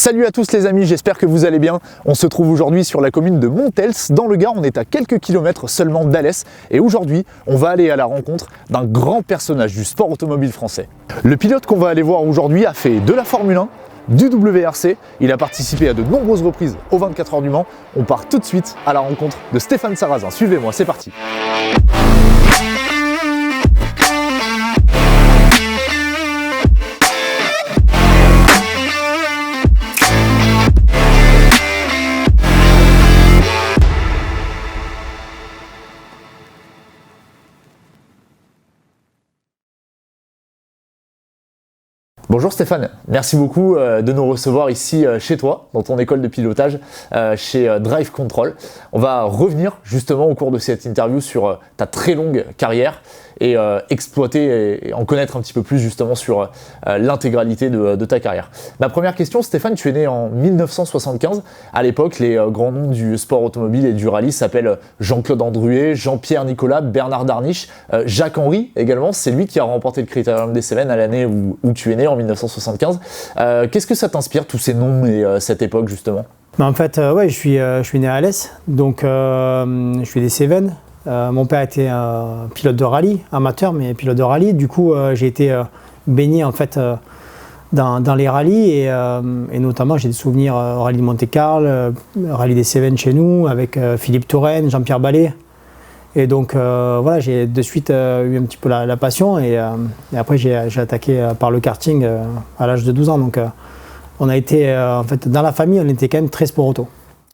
Salut à tous les amis, j'espère que vous allez bien. On se trouve aujourd'hui sur la commune de Montels, dans le Gard. On est à quelques kilomètres seulement d'Alès. Et aujourd'hui, on va aller à la rencontre d'un grand personnage du sport automobile français. Le pilote qu'on va aller voir aujourd'hui a fait de la Formule 1, du WRC. Il a participé à de nombreuses reprises aux 24 heures du Mans. On part tout de suite à la rencontre de Stéphane Sarrazin. Suivez-moi, c'est parti. Bonjour Stéphane, merci beaucoup de nous recevoir ici chez toi, dans ton école de pilotage, chez Drive Control. On va revenir justement au cours de cette interview sur ta très longue carrière et exploiter et en connaître un petit peu plus justement sur l'intégralité de ta carrière. Ma première question, Stéphane, tu es né en 1975. À l'époque, les grands noms du sport automobile et du rallye s'appellent Jean-Claude Andruet, Jean-Pierre Nicolas, Bernard Darniche, Jacques Henry également. C'est lui qui a remporté le Critérium des Cévennes à l'année où tu es né, en 1975. Qu'est-ce que ça t'inspire, tous ces noms et cette époque justement? En fait, ouais, je suis né à Alès, donc je suis des Cévennes. Mon père était pilote de rallye, amateur, mais pilote de rallye. Du coup, j'ai été baigné en fait dans les rallyes et notamment j'ai des souvenirs au rallye de Monte-Carlo, rallye des Cévennes chez nous avec Philippe Touraine, Jean-Pierre Ballet. Et donc voilà, j'ai de suite eu un petit peu la passion et après j'ai attaqué par le karting à l'âge de 12 ans. Donc on a été, en fait, dans la famille, on était quand même très sport auto.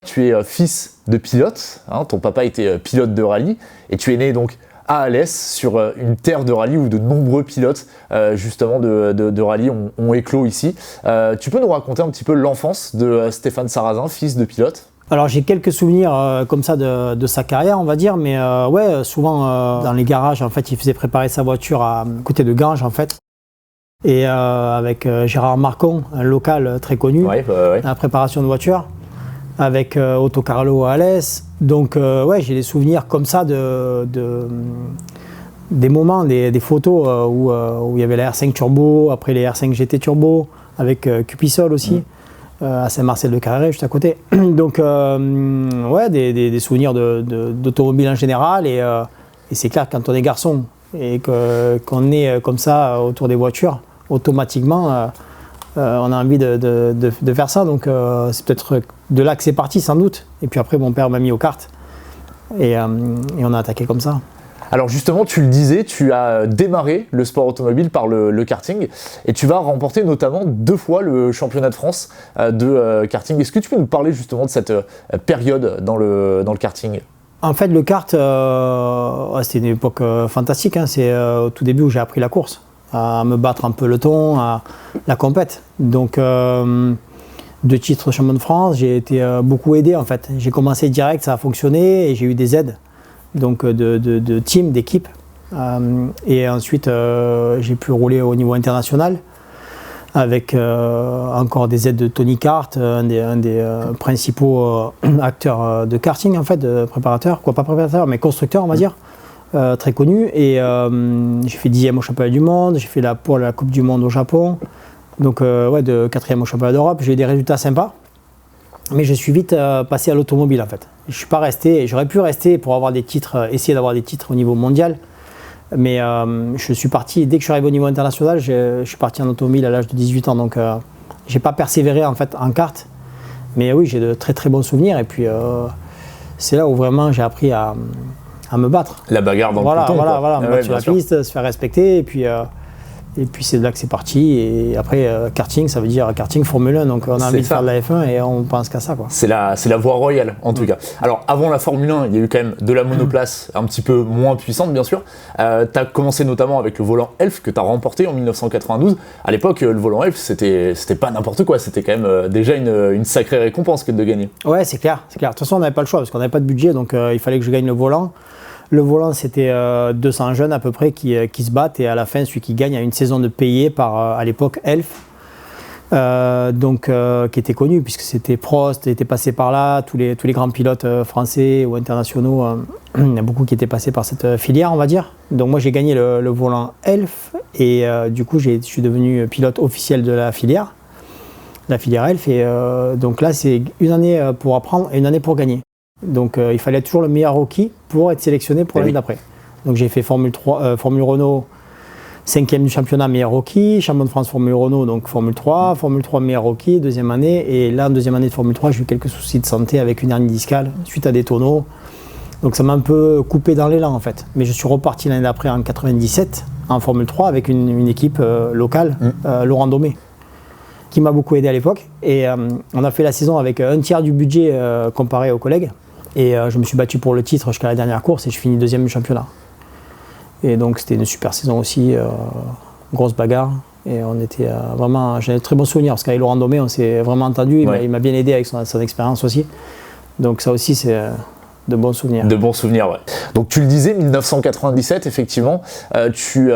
Tu es fils de pilote, hein, ton papa était pilote de rallye et tu es né donc à Alès sur une terre de rallye où de nombreux pilotes justement de rallye ont éclos ici. Tu peux nous raconter un petit peu l'enfance de Stéphane Sarrazin, fils de pilote? Alors j'ai quelques souvenirs comme ça de sa carrière, on va dire, mais ouais, souvent dans les garages, en fait, il faisait préparer sa voiture à côté de Ganges, en fait. Et avec Gérard Marcon, un local très connu, ouais. dans la préparation de voitures, avec Otto Carlo à Alès. Donc ouais, j'ai des souvenirs comme ça des moments, des photos où il y avait la R5 Turbo, après les R5 GT Turbo, avec Cupisol aussi. À Saint-Marcel-de-Carré, juste à côté. Donc, ouais, des souvenirs d'automobile en général. Et c'est clair, quand on est garçon et qu'on est comme ça autour des voitures, automatiquement, on a envie de faire ça. Donc, c'est peut-être de là que c'est parti, sans doute. Et puis après, mon père m'a mis aux cartes. Et on a attaqué comme ça. Alors justement, tu le disais, tu as démarré le sport automobile par le karting et tu vas remporter notamment 2 fois le championnat de France de karting. Est-ce que tu peux nous parler justement de cette période dans le karting? En fait, le kart, c'était une époque fantastique, hein. C'est au tout début où j'ai appris la course, à me battre en peloton, à la compète. Donc, 2 titres de champion de France, j'ai été beaucoup aidé en fait. J'ai commencé direct, ça a fonctionné et j'ai eu des aides. Donc de team, d'équipe. Et ensuite, j'ai pu rouler au niveau international avec encore des aides de Tony Kart, un des principaux acteurs de karting, en fait, de préparateur, quoi, pas préparateur, mais constructeur, on va dire, très connu. Et j'ai fait 10e au championnat du monde, j'ai fait la pole à la Coupe du Monde au Japon, donc ouais, de 4e au championnat d'Europe. J'ai eu des résultats sympas. Mais je suis vite passé à l'automobile en fait. Je ne suis pas resté, j'aurais pu rester pour avoir des titres, essayer d'avoir des titres au niveau mondial. Mais je suis parti, dès que je suis arrivé au niveau international, je suis parti en automobile à l'âge de 18 ans. Donc je n'ai pas persévéré en fait en kart. Mais oui, j'ai de très très bons souvenirs. Et puis c'est là où vraiment j'ai appris à me battre. La bagarre dans le peloton. Voilà, me battre sur la piste, se faire respecter. Et puis c'est de là que c'est parti. Et après, karting, ça veut dire karting Formule 1. Donc on a envie de faire de la F1 et on pense qu'à ça, quoi. C'est la voie royale, en tout cas. Alors avant la Formule 1, il y a eu quand même de la monoplace un petit peu moins puissante, bien sûr. Tu as commencé notamment avec le volant Elf que tu as remporté en 1992. À l'époque, le volant Elf, c'était pas n'importe quoi. C'était quand même déjà une sacrée récompense que de gagner. Ouais, c'est clair. De toute façon, on n'avait pas le choix parce qu'on n'avait pas de budget. Donc il fallait que je gagne le volant. Le volant, c'était 200 jeunes à peu près qui se battent et à la fin, celui qui gagne a une saison de payé par, à l'époque, Elf, qui était connu puisque c'était Prost, était passé par là, tous les grands pilotes français ou internationaux, il y en a beaucoup qui étaient passés par cette filière, on va dire. Donc moi, j'ai gagné le volant Elf et du coup, je suis devenu pilote officiel de la filière. La filière L fait. Donc là, c'est une année pour apprendre et une année pour gagner. Donc il fallait être toujours le meilleur rookie pour être sélectionné pour l'année d'après. Donc j'ai fait Formule Renault, 5e du championnat meilleur rookie, champion de France Formule Renault, donc Formule 3, Formule 3 meilleur rookie, deuxième année. Et là, en deuxième année de Formule 3, j'ai eu quelques soucis de santé avec une hernie discale suite à des tonneaux. Donc ça m'a un peu coupé dans l'élan en fait. Mais je suis reparti l'année d'après en 97 en Formule 3 avec une équipe locale, Laurent Domé, qui m'a beaucoup aidé à l'époque. Et on a fait la saison avec un tiers du budget comparé aux collègues. Et je me suis battu pour le titre jusqu'à la dernière course et je finis deuxième du championnat. Et donc c'était une super saison aussi, grosse bagarre. Et on était vraiment, j'ai de très bons souvenirs parce qu'avec Laurent Domé, on s'est vraiment entendu. Il m'a bien aidé avec son expérience aussi. Donc ça aussi, c'est de bons souvenirs. De bons souvenirs, ouais. Donc tu le disais, 1997, effectivement, tu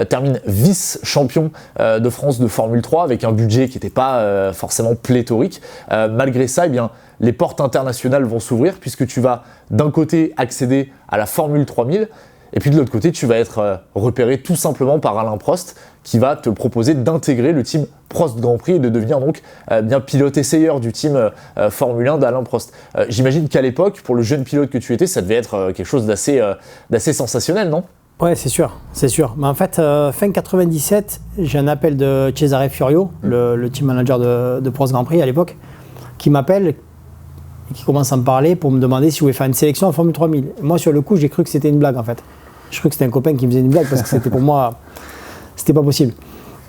termines vice-champion de France de Formule 3 avec un budget qui n'était pas forcément pléthorique. Malgré ça, eh bien, les portes internationales vont s'ouvrir puisque tu vas d'un côté accéder à la Formule 3000 et puis de l'autre côté, tu vas être repéré tout simplement par Alain Prost qui va te proposer d'intégrer le team Prost Grand Prix et de devenir donc bien pilote essayeur du team Formule 1 d'Alain Prost. J'imagine qu'à l'époque, pour le jeune pilote que tu étais, ça devait être quelque chose d'assez sensationnel, non ? Ouais, c'est sûr. Mais en fait, fin 97, j'ai un appel de Cesare Furio, le team manager de Prost Grand Prix à l'époque, qui m'appelle et qui commence à me parler pour me demander si je voulais faire une sélection en Formule 3000. Moi, sur le coup, j'ai cru que c'était une blague en fait. Je crois que c'était un copain qui me faisait une blague parce que c'était pour moi, c'était pas possible.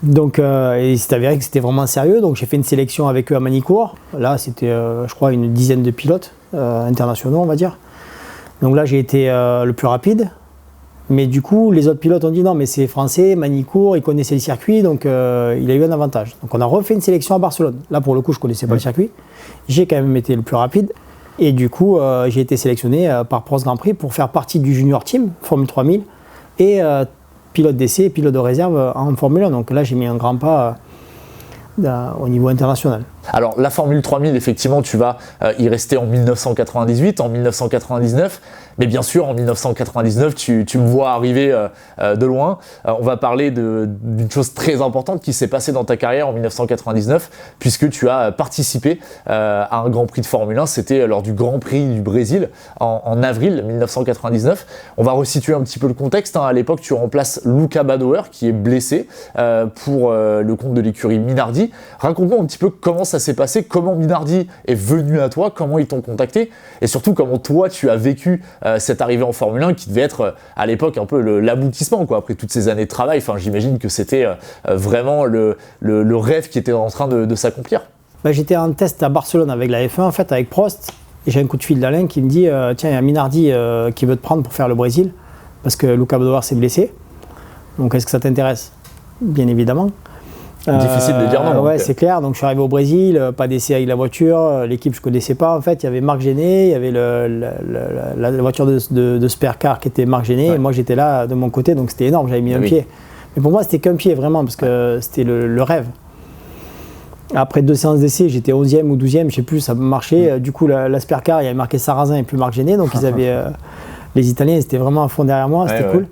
Donc, il s'est avéré que c'était vraiment sérieux. Donc, j'ai fait une sélection avec eux à Manicourt. Là, c'était, je crois, une dizaine de pilotes internationaux, on va dire. Donc là, j'ai été le plus rapide. Mais du coup, les autres pilotes ont dit non, mais c'est français, Manicourt, ils connaissaient le circuit, donc il a eu un avantage. Donc, on a refait une sélection à Barcelone. Là, pour le coup, je connaissais pas le circuit. J'ai quand même été le plus rapide. Et du coup, j'ai été sélectionné par Prost Grand Prix pour faire partie du junior team, Formule 3000, et pilote d'essai et pilote de réserve en Formule 1. Donc là, j'ai mis un grand pas au niveau international. Alors, la Formule 3000, effectivement, tu vas y rester en 1998, en 1999, mais bien sûr, en 1999, tu me vois arriver de loin. On va parler d'une chose très importante qui s'est passée dans ta carrière en 1999, puisque tu as participé à un Grand Prix de Formule 1, c'était lors du Grand Prix du Brésil en avril 1999. On va resituer un petit peu le contexte. À l'époque, tu remplaces Luca Badoer, qui est blessé pour le compte de l'écurie Minardi. Raconte-moi un petit peu comment ça s'est passé, comment Minardi est venu à toi, comment ils t'ont contacté et surtout comment toi tu as vécu cette arrivée en Formule 1 qui devait être à l'époque un peu l'aboutissement quoi, après toutes ces années de travail. Enfin, j'imagine que c'était vraiment le rêve qui était en train de s'accomplir. J'étais en test à Barcelone avec la F1 en fait, avec Prost, et j'ai un coup de fil d'Alain qui me dit tiens, il y a Minardi qui veut te prendre pour faire le Brésil parce que Luca Badoer s'est blessé, donc est-ce que ça t'intéresse? Bien évidemment. Difficile de dire non. Ouais, c'est clair. Donc je suis arrivé au Brésil, pas d'essai avec la voiture. L'équipe, je connaissais pas. En fait, il y avait Marc Gené, il y avait la voiture de Spercar qui était Marc Gené. Ouais. Et moi, j'étais là de mon côté, donc c'était énorme. J'avais mis un pied. Mais pour moi, c'était qu'un pied vraiment, parce que c'était le rêve. Après 2 séances d'essai, j'étais 11e ou 12e, je sais plus, ça marchait. Du coup, la Spercar, il y avait marqué Sarrazin et plus Marc Gené. Donc ils avaient les Italiens, ils étaient vraiment à fond derrière moi. C'était cool.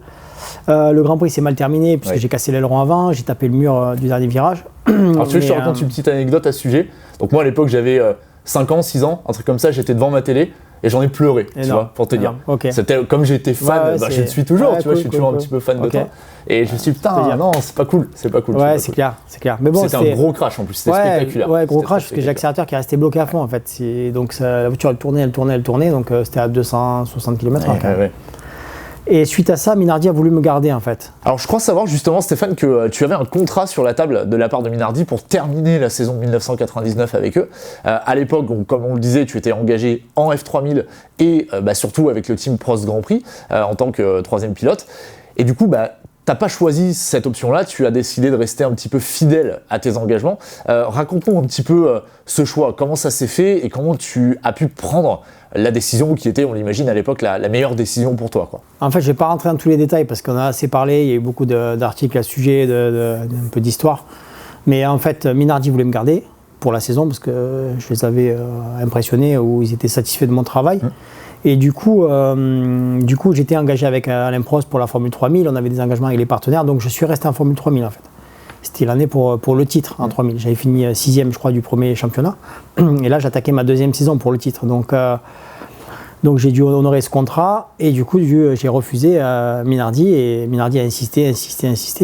Le Grand Prix s'est mal terminé puisque j'ai cassé l'aileron avant, j'ai tapé le mur du dernier virage. Alors tu veux que je te raconte une petite anecdote à ce sujet. Donc moi à l'époque j'avais 5 ans, 6 ans, un truc comme ça, j'étais devant ma télé et j'en ai pleuré, tu vois, pour te dire. Okay. C'était comme j'étais fan, je le suis toujours, tu vois, je suis toujours un petit peu fan de toi. Et je me suis dit putain, non, c'est pas cool. Ouais, c'est clair. Mais bon, c'était un gros crash en plus, c'était spectaculaire. Ouais, gros crash parce que j'ai l'accélérateur qui est resté bloqué à fond en fait. Donc la voiture elle tournait, donc c'était à 260 km/h. Et suite à ça, Minardi a voulu me garder en fait. Alors je crois savoir justement Stéphane que tu avais un contrat sur la table de la part de Minardi pour terminer la saison 1999 avec eux. À l'époque, comme on le disait, tu étais engagé en F3000 et surtout avec le team Prost Grand Prix en tant que 3e pilote. Et du coup, t'as pas choisi cette option-là, tu as décidé de rester un petit peu fidèle à tes engagements. Raconte-nous un petit peu ce choix, comment ça s'est fait et comment tu as pu prendre la décision qui était, on l'imagine à l'époque, la meilleure décision pour toi, quoi. En fait, je ne vais pas rentrer dans tous les détails parce qu'on a assez parlé, il y a eu beaucoup d'articles à ce sujet, un peu d'histoire. Mais en fait, Minardi voulait me garder pour la saison parce que je les avais impressionnés ou ils étaient satisfaits de mon travail. Et du coup, j'étais engagé avec Alain Prost pour la Formule 3000, on avait des engagements avec les partenaires, donc je suis resté en Formule 3000 en fait. C'était l'année pour le titre en 3000. J'avais fini 6e, je crois, du premier championnat. Et là, j'attaquais ma 2e saison pour le titre. Donc j'ai dû honorer ce contrat et du coup j'ai refusé Minardi et Minardi a insisté,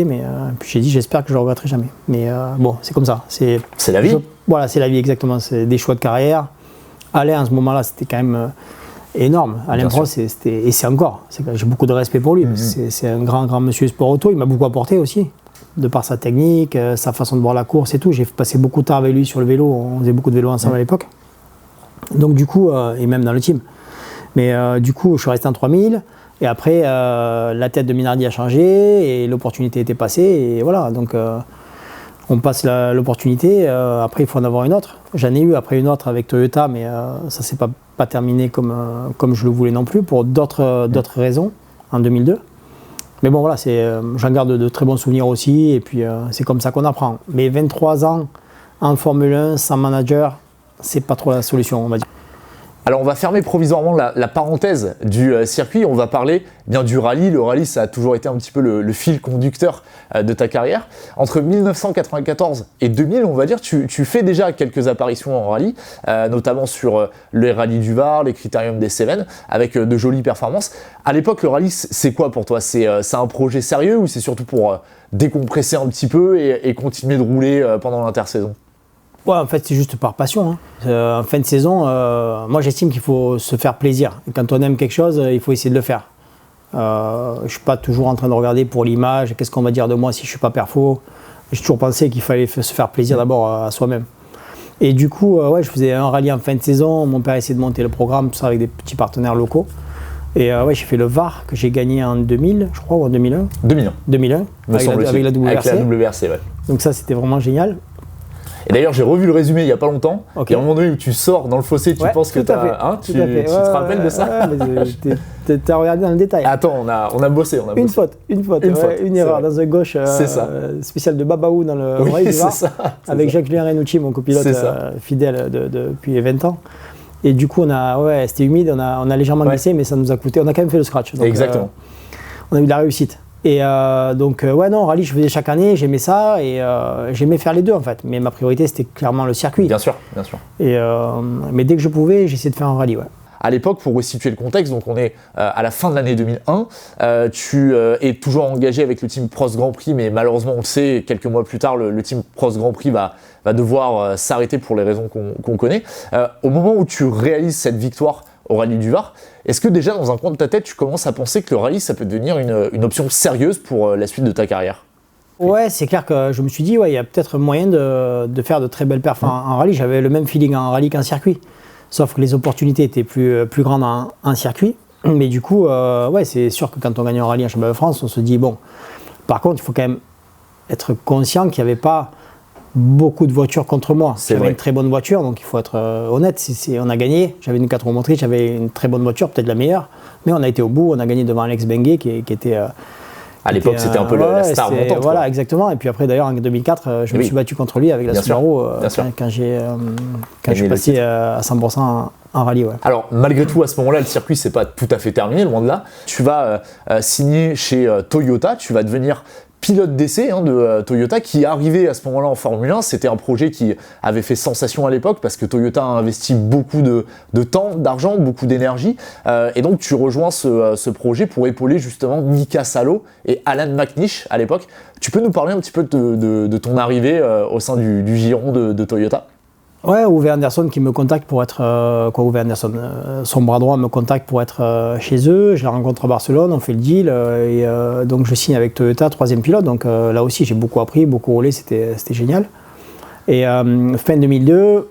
mais puis j'ai dit j'espère que je ne regretterai jamais. Mais bon, c'est comme ça. C'est la vie. Voilà, c'est la vie exactement. C'est des choix de carrière. Alain, à ce moment-là, c'était quand même énorme. Alain Prost, et c'est encore. J'ai beaucoup de respect pour lui. C'est un grand monsieur sport auto. Il m'a beaucoup apporté aussi, de par sa technique, sa façon de voir la course et tout. J'ai passé beaucoup de temps avec lui sur le vélo. On faisait beaucoup de vélo ensemble à l'époque. Donc du coup, et même dans le team. Mais du coup, je suis resté en 3000 et après, la tête de Minardi a changé et l'opportunité était passée et voilà. Donc, on passe l'opportunité. Après, il faut en avoir une autre. J'en ai eu après une autre avec Toyota, mais ça ne s'est pas terminé comme je le voulais non plus pour d'autres raisons en 2002. Mais bon, voilà, j'en garde de très bons souvenirs aussi et puis c'est comme ça qu'on apprend. Mais 23 ans en Formule 1 sans manager, c'est pas trop la solution, on va dire. Alors on va fermer provisoirement la parenthèse du circuit, on va parler bien du rallye. Le rallye, ça a toujours été un petit peu le fil conducteur de ta carrière. Entre 1994 et 2000, on va dire, tu fais déjà quelques apparitions en rallye, notamment sur les rallyes du Var, les critériums des Cévennes, avec de jolies performances. À l'époque, le rallye, c'est quoi pour toi? C'est un projet sérieux ou c'est surtout pour décompresser un petit peu et continuer de rouler pendant l'intersaison? Ouais, en fait, c'est juste par passion. En fin de saison, moi j'estime qu'il faut se faire plaisir. Et quand on aime quelque chose, il faut essayer de le faire. Je ne suis pas toujours en train de regarder pour l'image, qu'est-ce qu'on va dire de moi si je ne suis pas perfo. J'ai toujours pensé qu'il fallait se faire plaisir d'abord à soi-même. Et du coup, ouais, je faisais un rallye en fin de saison. Mon père essayait de monter le programme, tout ça avec des petits partenaires locaux. Et ouais, j'ai fait le Var que j'ai gagné en 2000, je crois, ou en 2001. 2001, avec la WRC. Avec la WRC, ouais. Donc ça, c'était vraiment génial. Et d'ailleurs, j'ai revu le résumé il n'y a pas longtemps. Okay. Et à un moment donné où tu sors dans le fossé, tu penses que tu as. Tu te rappelles de ça? Tu as regardé dans le détail. Attends, on a bossé. Une faute, une erreur dans un gauche spécial de Babaou dans le rallye du Var. Avec Jacques-Julien Renucci, mon copilote fidèle depuis 20 ans. Et du coup, c'était humide, on a légèrement glissé, mais ça nous a coûté. On a quand même fait le scratch. Donc, exactement. On a eu de la réussite. Et donc, ouais, non, rallye, je faisais chaque année, j'aimais ça et j'aimais faire les deux en fait. Mais ma priorité, c'était clairement le circuit. Bien sûr, bien sûr. Et, mais dès que je pouvais, j'essayais de faire un rallye, ouais. À l'époque, pour resituer le contexte, donc on est à la fin de l'année 2001, tu es toujours engagé avec le team Prost Grand Prix, mais malheureusement, on le sait, quelques mois plus tard, le team Prost Grand Prix va devoir s'arrêter pour les raisons qu'on connaît. Au moment où tu réalises cette victoire au rallye du Var, est-ce que déjà dans un coin de ta tête, tu commences à penser que le rallye, ça peut devenir une option sérieuse pour la suite de ta carrière? Ouais, c'est clair que je me suis dit, ouais, il y a peut-être moyen de faire de très belles perfs en rallye. J'avais le même feeling en rallye qu'en circuit. Sauf que les opportunités étaient plus grandes en circuit. Mais du coup, ouais, c'est sûr que quand on gagne un rallye en championnat de France, on se dit, bon, par contre, il faut quand même être conscient qu'il n'y avait pas beaucoup de voitures contre moi. J'avais une très bonne voiture, donc il faut être honnête. On a gagné, j'avais une 4 roues motrices, j'avais une très bonne voiture, peut-être la meilleure. Mais on a été au bout, on a gagné devant Alex Benguet qui était... à l'époque, c'était un peu la star montante. Voilà, quoi. Exactement. Et puis après, d'ailleurs, en 2004, je me suis battu contre lui avec la Subaru quand je suis passé à 100% en rallye. Ouais. Alors, malgré tout, à ce moment-là, le circuit, c'est pas tout à fait terminé, loin de là. Tu vas signer chez Toyota, tu vas devenir pilote d'essai de Toyota qui est arrivé à ce moment-là en Formule 1. C'était un projet qui avait fait sensation à l'époque parce que Toyota a investi beaucoup de temps, d'argent, beaucoup d'énergie. Et donc tu rejoins ce projet pour épauler justement Mika Salo et Alan McNish à l'époque. Tu peux nous parler un petit peu de ton arrivée au sein du giron de Toyota? Ouais, Uwe Anderson qui me contacte pour être... Uwe Anderson, son bras droit me contacte pour être chez eux. Je la rencontre à Barcelone, on fait le deal. Et donc je signe avec Toyota, 3e pilote. Donc là aussi, j'ai beaucoup appris, beaucoup roulé, c'était génial. Et fin 2002,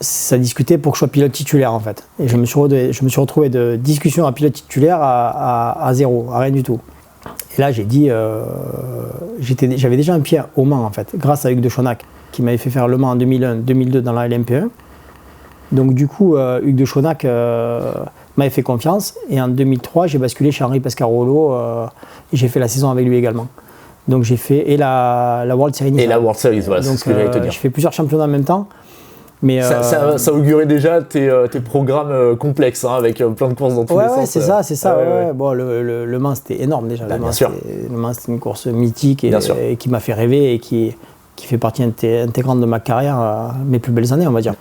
ça discutait pour que je sois pilote titulaire en fait. Et je me suis retrouvé de discussion à pilote titulaire à zéro, à rien du tout. Et là, j'ai dit... j'avais déjà un pied au Mans en fait, grâce à Hugues de Chonac, qui m'avait fait faire Le Mans en 2001-2002 dans la LMP1. Donc du coup, Hugues de Chonac m'avait fait confiance. Et en 2003, j'ai basculé chez Henri Pescarolo et j'ai fait la saison avec lui également. Donc j'ai fait la World Series. Et la World Series, voilà, c'est ce que j'allais te dire. J'ai fait plusieurs championnats en même temps. Mais, ça augurait déjà tes programmes complexes, hein, avec plein de courses dans tous les sens. C'est ça. Ouais. Bon, le Mans, c'était énorme déjà. Bah, Le Mans, c'était une course mythique et qui m'a fait rêver et qui fait partie intégrante de ma carrière, mes plus belles années, on va dire.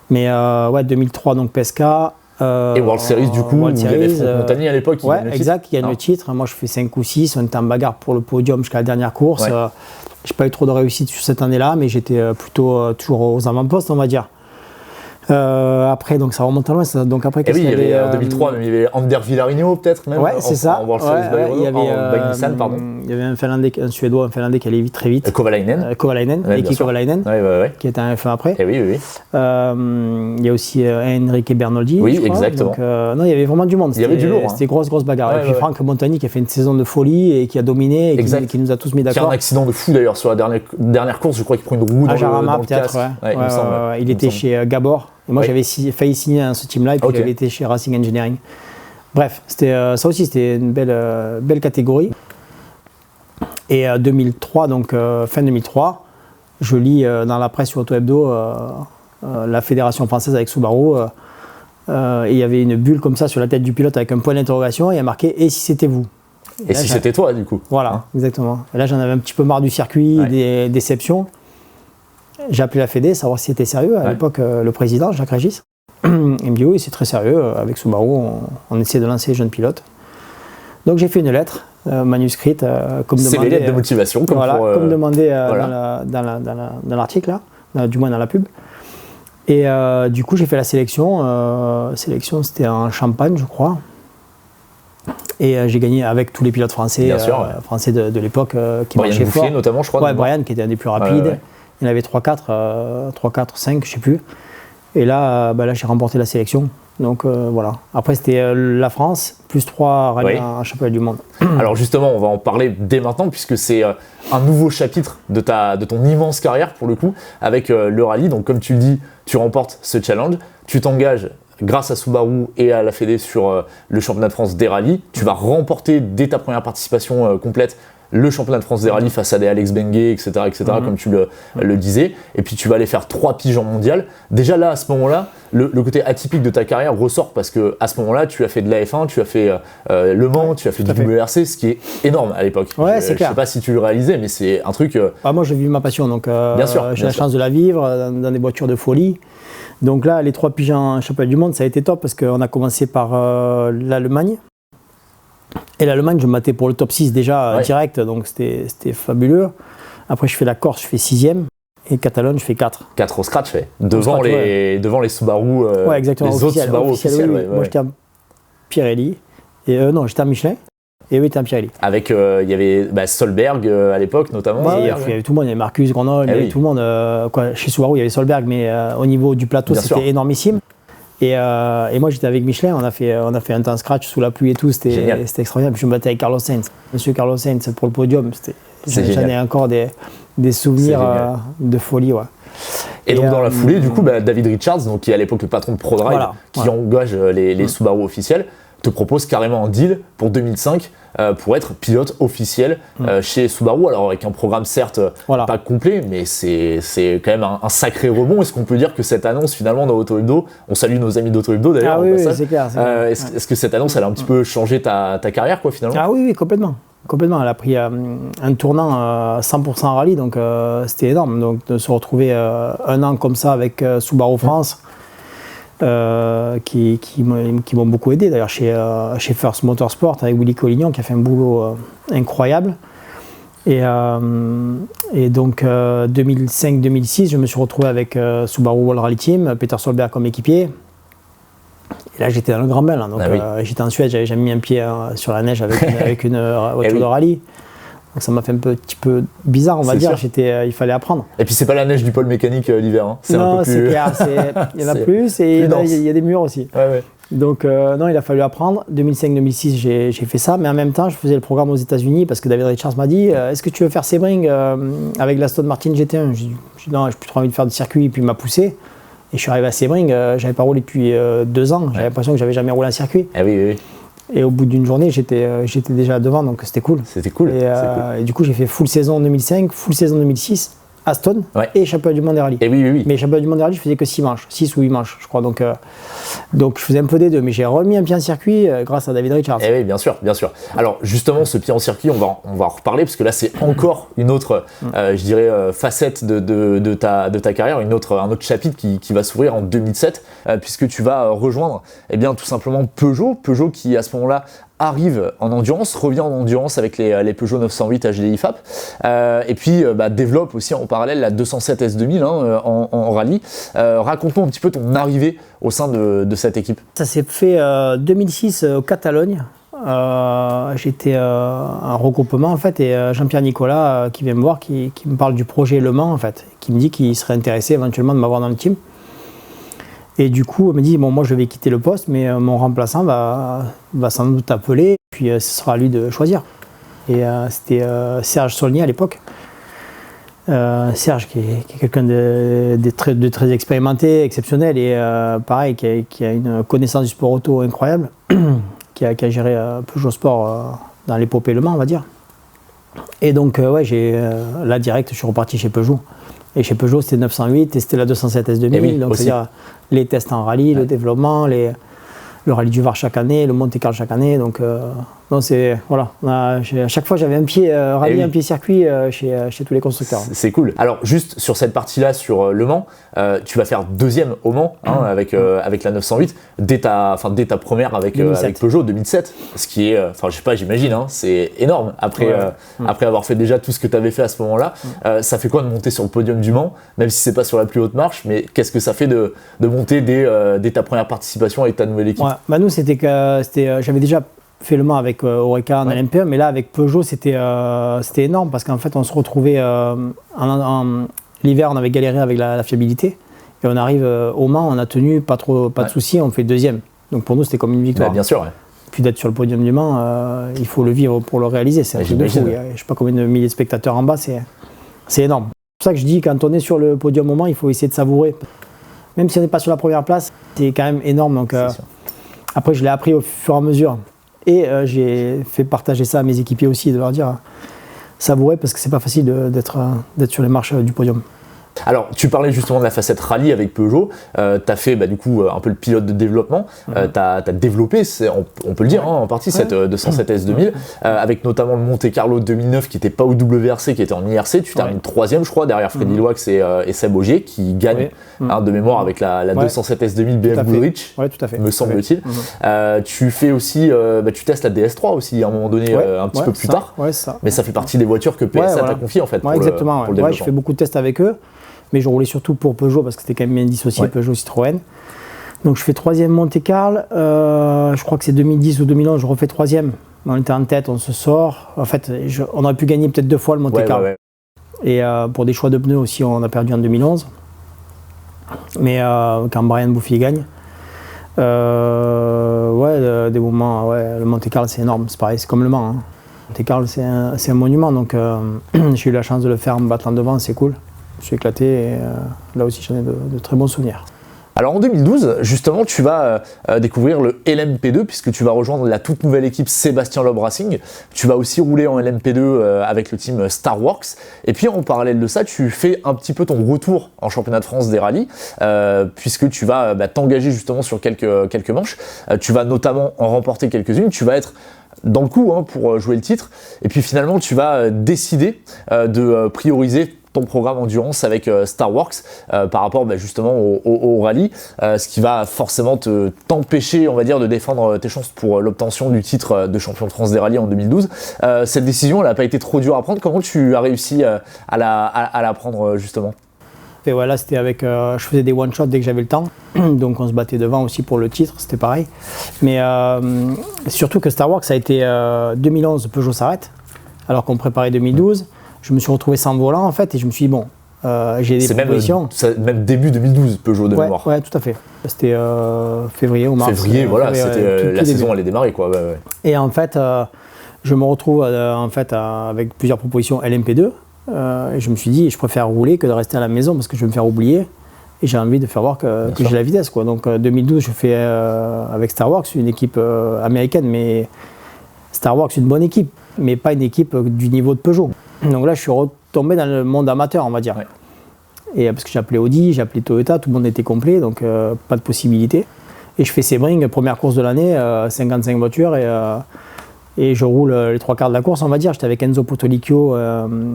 Mais 2003, donc Pesca. Et World Series, du coup, il y avait Franck Montagny à l'époque. Ouais, exact, il gagne le titre. Moi, je fais 5 ou 6. On était en bagarre pour le podium jusqu'à la dernière course. Ouais. J'ai pas eu trop de réussite sur cette année-là, mais j'étais plutôt toujours aux avant-postes, on va dire. Après, donc ça remonte à loin. Donc après, il y avait en 2003, il y avait Ander Villarino peut-être même. Ouais, c'est ça. En World Series il y avait Nissan, pardon. Il y avait un Suédois, un Finlandais qui allait très vite. Kovalainen. Heikki Kovalainen, qui était un F1 après. Et oui. Il y a aussi Enrique Bernoldi. Oui, je crois. exactement. Donc, non, il y avait vraiment du monde. Il y avait du lourd. C'était grosse bagarre. Et puis Franck Montagny qui a fait une saison de folie et qui a dominé et qui nous a tous mis d'accord. Qui a un accident de fou d'ailleurs sur la dernière course. Je crois qu'il prend une roue dans le casque. Il était chez Gabor. Et moi, j'avais failli signer à ce team-là, et puis j'avais été chez Racing Engineering. Bref, ça aussi, c'était une belle catégorie. Et 2003, donc fin 2003, je lis dans la presse sur Auto Hebdo la fédération française avec Subaru. Et il y avait une bulle comme ça sur la tête du pilote avec un point d'interrogation, et il y a marqué « Et si c'était vous ?» Et si c'était toi, du coup. Voilà, exactement. Et là, j'en avais un petit peu marre du circuit, des déceptions. J'ai appelé la Fédé, savoir si c'était sérieux. À l'époque, le président, Jacques Régis, il me dit oui, c'est très sérieux. Avec Subaru, on essaie de lancer les jeunes pilotes. Donc j'ai fait une lettre manuscrite, comme demandé. C'est les lettres de motivation, comme demandé dans l'article, là, du moins dans la pub. Et du coup, j'ai fait la sélection. Sélection, c'était en Champagne, je crois. Et j'ai gagné avec tous les pilotes français, français de l'époque qui marchaient fort. Brian Bouffier, notamment, je crois. Ouais, Brian, qui était un des plus rapides. Il y en avait 3-4, 5, je ne sais plus. Et là, j'ai remporté la sélection. Donc voilà. Après, c'était la France, plus 3 rallyes en championnat du monde. Alors justement, on va en parler dès maintenant, puisque c'est un nouveau chapitre de ton immense carrière, pour le coup, avec le rallye. Donc comme tu le dis, tu remportes ce challenge, tu t'engages grâce à Subaru et à la Fédé sur le championnat de France des rallyes. Tu vas remporter dès ta première participation complète le championnat de France des rallyes face à des Alex Benguet, etc., comme tu le disais. Et puis tu vas aller faire 3 piges en mondial. Déjà là, à ce moment-là, le côté atypique de ta carrière ressort, parce qu'à ce moment-là, tu as fait de la F1, tu as fait Le Mans, tu as fait du WRC, ce qui est énorme à l'époque. Ouais, c'est clair. Je sais pas si tu le réalisais, mais c'est un truc... moi, j'ai vu ma passion, donc j'ai la chance de la vivre dans des voitures de folie. Donc là, les 3 piges en championnat du monde, ça a été top, parce qu'on a commencé par l'Allemagne. Et l'Allemagne, je me battais pour le top 6 déjà direct, donc c'était fabuleux. Après, je fais la Corse, je fais 6e. Et Catalogne, je fais 4. 4 au scratch, devant les Subaru, exactement, les autres Subaru officiels. Moi, j'étais en Pirelli. Et non, j'étais en Michelin. Et eux étaient en Pirelli. Avec, il y avait Solberg à l'époque, notamment. Il y avait tout le monde, il y avait Marcus, Grenoble, il y avait tout le monde. Chez Subaru, il y avait Solberg, mais au niveau du plateau, c'était énormissime. Et moi, j'étais avec Michelin, on a fait un temps scratch sous la pluie et tout, c'était extraordinaire. Puis je me battais avec Carlos Sainz. Monsieur Carlos Sainz pour le podium, j'en ai encore des souvenirs de folie. Ouais. Et donc dans la foulée, du coup, David Richards, donc, qui est à l'époque le patron de ProDrive, qui engage les Subaru officiels, te propose carrément un deal pour 2005 pour être pilote officiel chez Subaru. Alors avec un programme certes pas complet, mais c'est quand même un sacré rebond. Est-ce qu'on peut dire que cette annonce finalement dans Auto Hebdo, on salue nos amis d'Auto Hebdo d'ailleurs, oui, c'est clair. Est-ce que cette annonce elle a un petit peu changé ta carrière quoi finalement? Ah oui, complètement. Elle a pris un tournant 100% rallye, donc c'était énorme. Donc de se retrouver un an comme ça avec Subaru France, qui m'ont beaucoup aidé d'ailleurs chez First Motorsport avec Willy Collignon qui a fait un boulot incroyable. Et donc 2005-2006, je me suis retrouvé avec Subaru World Rally Team, Peter Solberg comme équipier. Et là, j'étais dans le grand bain. Donc, j'étais en Suède, j'avais jamais mis un pied sur la neige avec une voiture de rallye. Donc, ça m'a fait un petit peu bizarre, on va dire. Il fallait apprendre. Et puis, c'est pas la neige du pôle mécanique l'hiver. Hein. Non, c'est clair. Il y en a plus et il y a des murs aussi. Ouais. Donc, non, il a fallu apprendre. 2005-2006, j'ai fait ça. Mais en même temps, je faisais le programme aux États-Unis parce que David Richards m'a dit est-ce que tu veux faire Sebring avec l'Aston Martin GT1 J'ai dit non, j'ai plus trop envie de faire de circuit. Et puis, il m'a poussé. Et je suis arrivé à Sebring, j'avais pas roulé depuis 2 ans, j'avais l'impression que j'avais jamais roulé un circuit. Oui. Et au bout d'une journée, j'étais déjà devant, donc c'était cool. C'était cool. Et du coup, j'ai fait full saison 2005, full saison 2006. Aston et championnat du monde des rallyes. Et oui. Mais championnat du monde des rallyes, je faisais que 6 manches, 6 ou 8 manches, je crois. Donc je faisais un peu des deux, mais j'ai remis un pied en circuit grâce à David Richards. Et oui, bien sûr. Alors justement, ce pied en circuit, on va en reparler parce que là, c'est encore une autre, je dirais, facette de ta carrière, un autre chapitre qui va s'ouvrir en 2007, puisque tu vas rejoindre, tout simplement Peugeot qui à ce moment-là arrive en endurance, revient en endurance avec les Peugeot 908 HDI FAP, et puis développe aussi en parallèle la 207 S2000 en rallye. Raconte-nous un petit peu ton arrivée au sein de cette équipe. Ça s'est fait 2006 au Catalogne. J'étais un regroupement en fait, et Jean-Pierre Nicolas qui vient me voir, qui me parle du projet Le Mans en fait, qui me dit qu'il serait intéressé éventuellement de m'avoir dans le team. Et du coup, il me dit, bon, moi je vais quitter le poste, mais mon remplaçant va sans doute t'appeler, puis ce sera à lui de choisir. Et c'était Serge Saulnier à l'époque. Serge, qui est quelqu'un de très expérimenté, exceptionnel, et pareil, qui a une connaissance du sport auto incroyable, qui a géré Peugeot Sport dans l'épopée Le Mans, on va dire. Et donc, là, direct, je suis reparti chez Peugeot. Et chez Peugeot, c'était 908 et c'était la 207 S2000, oui, donc c'est-à-dire les tests en rallye, le développement, le rallye du Var chaque année, le Monte-Carlo chaque année. Donc c'est voilà, à chaque fois j'avais un pied rallye, un pied circuit chez tous les constructeurs. C'est cool. Alors juste sur cette partie-là, sur Le Mans, tu vas faire deuxième au Mans avec la 908 dès ta première avec Peugeot 2007, ce qui est, je sais pas, j'imagine, c'est énorme après avoir fait déjà tout ce que tu avais fait à ce moment-là. Ça fait quoi de monter sur le podium du Mans, même si c'est pas sur la plus haute marche, mais qu'est-ce que ça fait de monter dès ta première participation avec ta nouvelle équipe? Nous j'avais déjà fait Le Mans avec Oreca en LMP1, mais là avec Peugeot c'était énorme parce qu'en fait on se retrouvait l'hiver, on avait galéré avec la fiabilité et on arrive au Mans, on a tenu pas de soucis, on fait deuxième. Donc pour nous c'était comme une victoire. Bien sûr. Puis d'être sur le podium du Mans, il faut le vivre pour le réaliser, c'est un truc de fou. Il y a, je sais pas combien de milliers de spectateurs en bas, c'est énorme. C'est pour ça que je dis quand on est sur le podium au Mans, il faut essayer de savourer. Même si on n'est pas sur la première place, c'est quand même énorme. Donc, après, je l'ai appris au fur et à mesure. Et j'ai fait partager ça à mes équipiers aussi, de leur dire savourer, parce que c'est pas facile d'être sur les marches du podium. Alors, tu parlais justement de la facette rallye avec Peugeot. Tu as fait du coup un peu le pilote de développement. Tu as développé, on peut le dire, en partie, cette 207 S2000, avec notamment le Monte-Carlo 2009 qui n'était pas au WRC, qui était en IRC. Tu termines troisième, je crois, derrière Freddy Loax et Seb Ogier, qui gagnent de mémoire avec la 207 S2000 BF Goodrich, me semble-t-il. Tu fais aussi, tu testes la DS3 aussi à un moment donné, un petit peu plus tard. Mais ça fait partie des voitures que PSA t'a confié en fait. Exactement. Pour le développement. Je fais beaucoup de tests avec eux. Mais je roulais surtout pour Peugeot parce que c'était quand même bien dissocié Peugeot Citroën. Donc je fais troisième Monte-Carlo, je crois que c'est 2010 ou 2011, je refais troisième. On était en tête, on se sort. En fait, on aurait pu gagner peut-être 2 fois le Monte-Carlo. Et pour des choix de pneus aussi, on a perdu en 2011. Mais quand Brian Bouffier gagne, des moments, le Monte-Carlo c'est énorme, c'est pareil, c'est comme Le Mans. Monte-Carlo c'est un monument, donc j'ai eu la chance de le faire, me battre en devant, c'est cool. Je suis éclaté et là aussi j'en ai de très bons souvenirs. Alors en 2012, justement, tu vas découvrir le LMP2 puisque tu vas rejoindre la toute nouvelle équipe Sébastien Loeb Racing. Tu vas aussi rouler en LMP2 avec le team Star Works. Et puis en parallèle de ça, tu fais un petit peu ton retour en championnat de France des rallyes puisque tu vas t'engager justement sur quelques manches. Tu vas notamment en remporter quelques-unes. Tu vas être dans le coup pour jouer le titre. Et puis finalement, tu vas décider de prioriser ton programme endurance avec Star Works par rapport justement au rallye, ce qui va forcément t'empêcher, on va dire, de défendre tes chances pour l'obtention du titre de champion de France des rallyes en 2012. Cette décision, elle n'a pas été trop dure à prendre. Comment tu as réussi à la prendre justement? Et voilà, c'était avec, je faisais des one-shots dès que j'avais le temps, donc on se battait devant aussi pour le titre, c'était pareil. Mais surtout que Star Works, ça a été 2011, Peugeot s'arrête, alors qu'on préparait 2012. Je me suis retrouvé sans volant en fait et je me suis dit bon, j'ai des propositions. C'est même début 2012 Peugeot de mémoire. Ouais, tout à fait. C'était février ou mars. Février, voilà, c'était la saison allait démarrer quoi. Et en fait, je me retrouve avec plusieurs propositions LMP2 et je me suis dit je préfère rouler que de rester à la maison parce que je vais me faire oublier et j'ai envie de faire voir que j'ai la vitesse quoi. Donc 2012 je fais avec Star Works une équipe américaine, mais Star Works une bonne équipe, mais pas une équipe du niveau de Peugeot. Donc là, je suis tombé dans le monde amateur, on va dire. Ouais. Et parce que j'ai appelé Audi, j'ai appelé Toyota, tout le monde était complet, donc pas de possibilité. Et je fais Sebring, première course de l'année, 55 voitures, et je roule les 3 quarts de la course, on va dire. J'étais avec Enzo Potolicchio,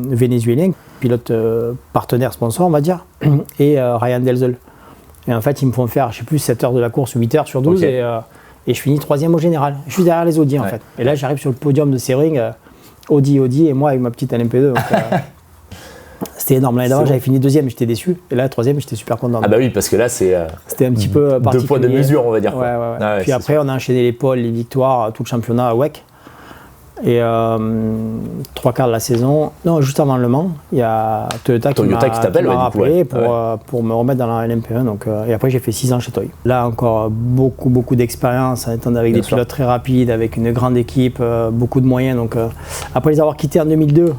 vénézuélien, pilote partenaire sponsor, on va dire, et Ryan Delzel. Et en fait, ils me font faire, je sais plus, 7 heures de la course, 8 heures sur 12, et je finis 3e au général. Je suis derrière les Audi, en fait. Et là, j'arrive sur le podium de Sebring, Audi, et moi avec ma petite LMP2. Donc, c'était énorme. L'année d'avant, j'avais fini 2e, j'étais déçu. Et là, 3e, j'étais super content. Ah bah oui, parce que là, c'était un petit peu particulier. 2 poids, 2 mesures, on va dire. Ouais. Ah ouais, puis après, on a enchaîné les pôles, les victoires, tout le championnat à WEC. Et 3 quarts de la saison, non, juste avant Le Mans, il y a Toyota qui m'a rappelé pour me remettre dans la LMP1. Donc, et après, j'ai fait 6 ans chez Toy. Là, encore beaucoup d'expérience, en étant avec des pilotes très rapides, avec une grande équipe, beaucoup de moyens. Donc, après les avoir quittés en 2002,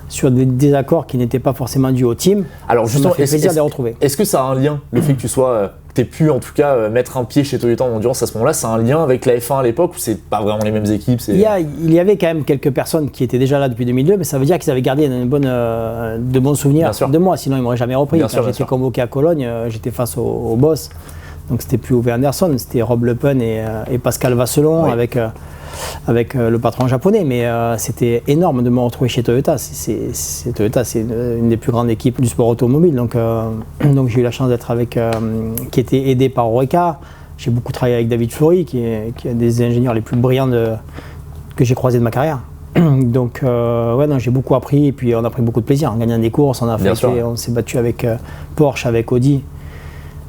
sur des désaccords qui n'étaient pas forcément dus au team, alors justement, ça m'a fait plaisir de les retrouver. Est-ce que ça a un lien, le fait que tu sois, t'aies pu en tout cas mettre un pied chez Toyota en endurance à ce moment-là, ça a un lien avec la F1 à l'époque ou c'est pas vraiment les mêmes équipes? Il y avait quand même quelques personnes qui étaient déjà là depuis 2002, mais ça veut dire qu'ils avaient gardé de bons souvenirs de moi, sinon ils m'auraient jamais repris. Quand j'étais convoqué à Cologne, j'étais face au boss, donc c'était plus Ove Anderson, c'était Rob Le Pen et Pascal Vasselon avec le patron japonais, mais c'était énorme de me retrouver chez Toyota. Toyota, c'est une des plus grandes équipes du sport automobile, donc j'ai eu la chance d'être qui était aidé par Oreca. J'ai beaucoup travaillé avec David Flory, qui est un des ingénieurs les plus brillants que j'ai croisé de ma carrière. Donc j'ai beaucoup appris, et puis on a pris beaucoup de plaisir en gagnant des courses. On s'est battu avec Porsche, avec Audi.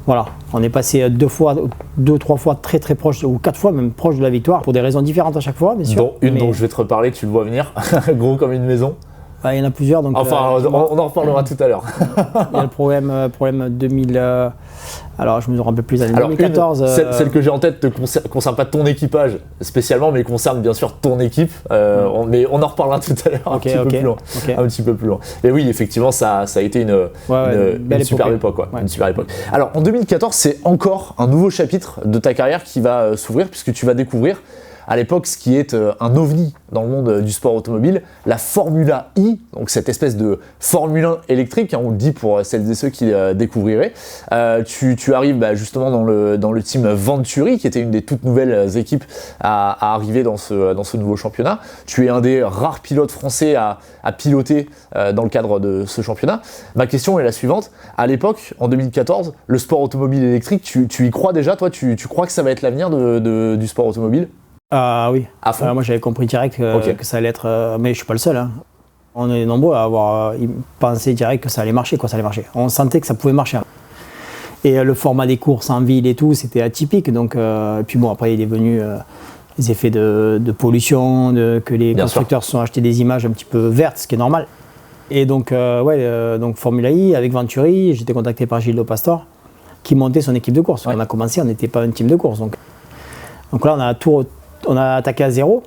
Voilà, on est passé 2 ou 3 fois très proche, ou 4 fois même proche de la victoire, pour des raisons différentes à chaque fois, bien sûr. Dont je vais te reparler, tu le vois venir, gros comme une maison. Il y en a plusieurs. Donc, on en reparlera tout à l'heure. Il y a le problème 2000. Alors, je me rappelle plus, en 2014. Celle que j'ai en tête ne concerne pas ton équipage spécialement, mais concerne bien sûr ton équipe. Mais on en reparlera tout à l'heure un petit peu plus loin. Mais oui, effectivement, ça a été une super époque. Une super époque. Alors, en 2014, c'est encore un nouveau chapitre de ta carrière qui va s'ouvrir, puisque tu vas découvrir à l'époque ce qui est un ovni dans le monde du sport automobile, la Formula I, donc cette espèce de Formule 1 électrique, on le dit pour celles et ceux qui découvriraient. Tu arrives justement dans le team Venturi, qui était une des toutes nouvelles équipes à arriver dans ce nouveau championnat. Tu es un des rares pilotes français à piloter dans le cadre de ce championnat. Ma question est la suivante. À l'époque, en 2014, le sport automobile électrique, tu y crois déjà, toi, tu crois que ça va être l'avenir du sport automobile? Oui, moi j'avais compris direct que ça allait être, mais je suis pas le seul. Hein. On est nombreux à avoir pensé direct que ça allait marcher, On sentait que ça pouvait marcher. Et le format des courses en ville et tout, c'était atypique. Donc, et puis bon, après il est venu les effets de pollution, que les constructeurs se sont achetés des images un petit peu vertes, ce qui est normal. Et donc, donc Formula I avec Venturi, j'étais contacté par Gildo Pastor, qui montait son équipe de course. On a commencé, on n'était pas un team de course. Donc là, on a attaqué à 0